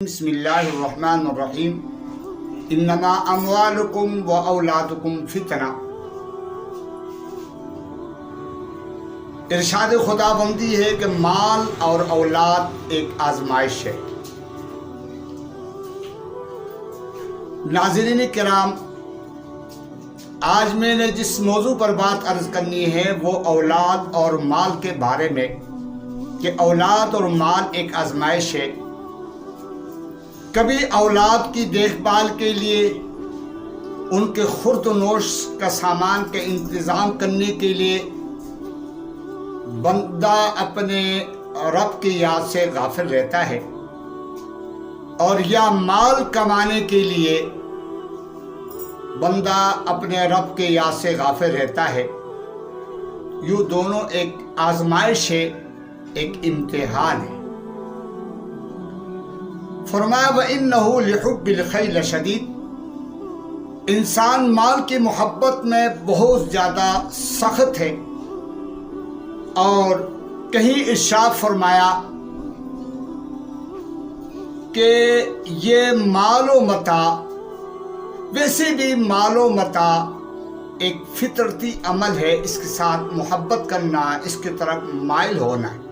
بسم اللہ الرحمن الرحیم انما اموالکم و اولادکم فتنہ۔ ارشاد خدا بندی ہے کہ مال اور اولاد ایک آزمائش ہے۔ ناظرین کرام، آج میں نے جس موضوع پر بات عرض کرنی ہے وہ اولاد اور مال کے بارے میں، کہ اولاد اور مال ایک آزمائش ہے۔ کبھی اولاد کی دیکھ بھال کے لیے، ان کے خورد و نوش کا سامان کا انتظام کرنے کے لیے بندہ اپنے رب کی یاد سے غافل رہتا ہے، اور یا مال کمانے کے لیے بندہ اپنے رب کی یاد سے غافل رہتا ہے۔ یوں دونوں ایک آزمائش ہے، ایک امتحان ہے۔ فرمایا وَإِنَّهُ لِحُبِّ الْخَيْرِ لَشَدِيدٌ، انسان مال کی محبت میں بہت زیادہ سخت ہے۔ اور کہیں ارشاد فرمایا کہ یہ مال و متاع، ویسے بھی مال و متاع ایک فطرتی عمل ہے، اس کے ساتھ محبت کرنا، اس کی طرف مائل ہونا ہے۔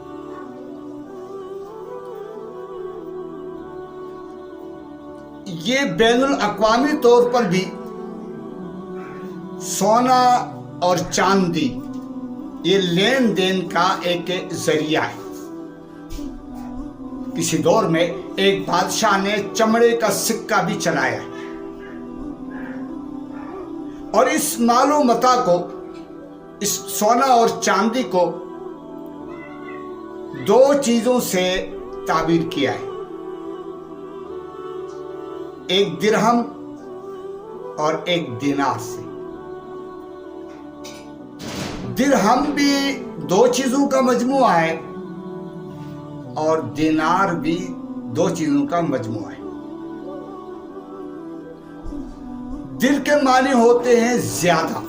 یہ بین الاقوامی طور پر بھی سونا اور چاندی یہ لین دین کا ایک ذریعہ ہے۔ کسی دور میں ایک بادشاہ نے چمڑے کا سکہ بھی چلایا ہے، اور اس مال و متاع کو، اس سونا اور چاندی کو دو چیزوں سے تعبیر کیا ہے، ایک درہم اور ایک دینار سے۔ درہم بھی دو چیزوں کا مجموعہ ہے، اور دینار بھی دو چیزوں کا مجموعہ ہے۔ در کے معنی ہوتے ہیں زیادہ،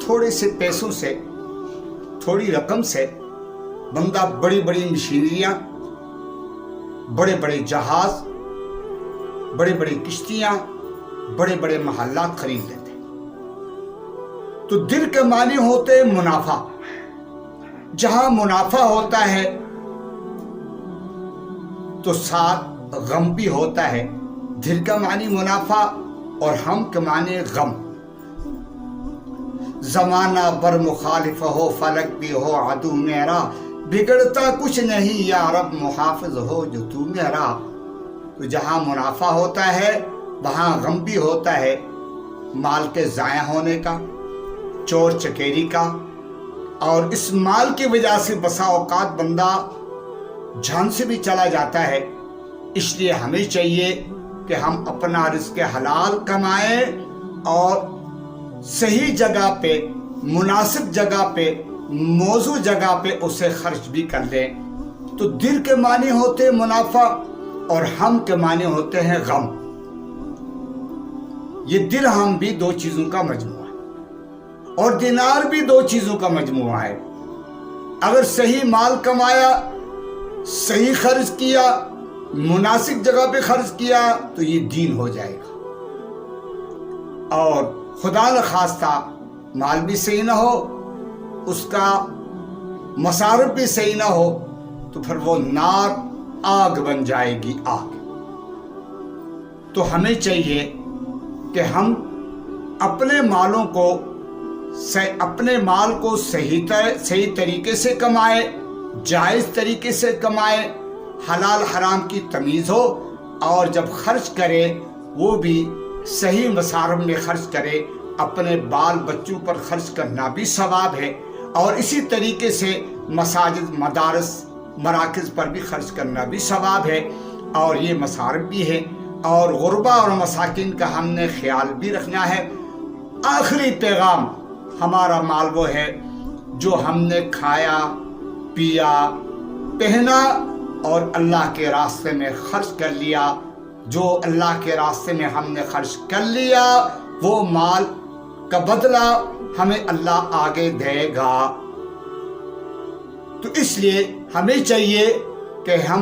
تھوڑے سے پیسوں سے، تھوڑی رقم سے بندہ بڑی بڑی مشینریاں، بڑے بڑے جہاز، بڑے بڑے کشتیاں، بڑے بڑے محلات خرید لیتے ہیں۔ تو دل کے معنی ہوتے ہیں منافع۔ جہاں منافع ہوتا ہے تو ساتھ غم بھی ہوتا ہے۔ دل کا معنی منافع اور ہم کے معنی غم۔ زمانہ بر مخالف ہو، فلک بھی ہو عدو میرا، بگڑتا کچھ نہیں یا رب محافظ ہو جو تو میرا۔ تو جہاں منافع ہوتا ہے وہاں غم بھی ہوتا ہے، مال کے ضائع ہونے کا، چور چکیری کا، اور اس مال کی وجہ سے بسا اوقات بندہ جان سے بھی چلا جاتا ہے۔ اس لیے ہمیں چاہیے کہ ہم اپنا رزق حلال کمائیں اور صحیح جگہ پہ، مناسب جگہ پہ، موزوں جگہ پہ اسے خرچ بھی کر لیں۔ تو دل کے معنی ہوتے ہیں منافع، اور ہم کے معنی ہوتے ہیں غم۔ یہ درہم بھی دو چیزوں کا مجموعہ ہے، اور دینار بھی دو چیزوں کا مجموعہ ہے۔ اگر صحیح مال کمایا، صحیح خرچ کیا، مناسب جگہ پہ خرچ کیا تو یہ دین ہو جائے گا۔ اور خدا نخواستہ مال بھی صحیح نہ ہو، اس کا مصارف بھی صحیح نہ ہو، تو پھر وہ نار آگ بن جائے گی، آگ۔ تو ہمیں چاہیے کہ ہم اپنے مال کو صحیح طریقے سے کمائیں، جائز طریقے سے کمائیں، حلال حرام کی تمیز ہو، اور جب خرچ کرے وہ بھی صحیح مصارف میں خرچ کرے۔ اپنے بال بچوں پر خرچ کرنا بھی ثواب ہے، اور اسی طریقے سے مساجد، مدارس، مراکز پر بھی خرچ کرنا بھی ثواب ہے، اور یہ مصارف بھی ہے۔ اور غربا اور مساکین کا ہم نے خیال بھی رکھنا ہے۔ آخری پیغام ہمارا مال وہ ہے جو ہم نے کھایا، پیا، پہنا اور اللہ کے راستے میں خرچ کر لیا۔ جو اللہ کے راستے میں ہم نے خرچ کر لیا، وہ مال کا بدلہ ہمیں اللہ آگے دے گا۔ تو اس لیے ہمیں چاہیے کہ ہم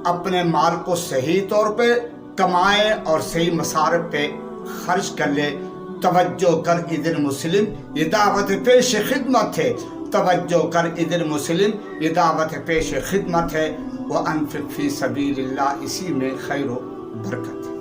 اپنے مال کو صحیح طور پہ کمائے اور صحیح مصارف پہ خرچ کر لے. توجہ کر ادھر مسلم، یہ دعوت پیش خدمت ہے. توجہ کر ادھر مسلم، یہ دعوت پیش خدمت ہے. وَأَنفِقْ فِي سَبِيلِ اللَّهِ، اسی میں خیر و برکت ہے.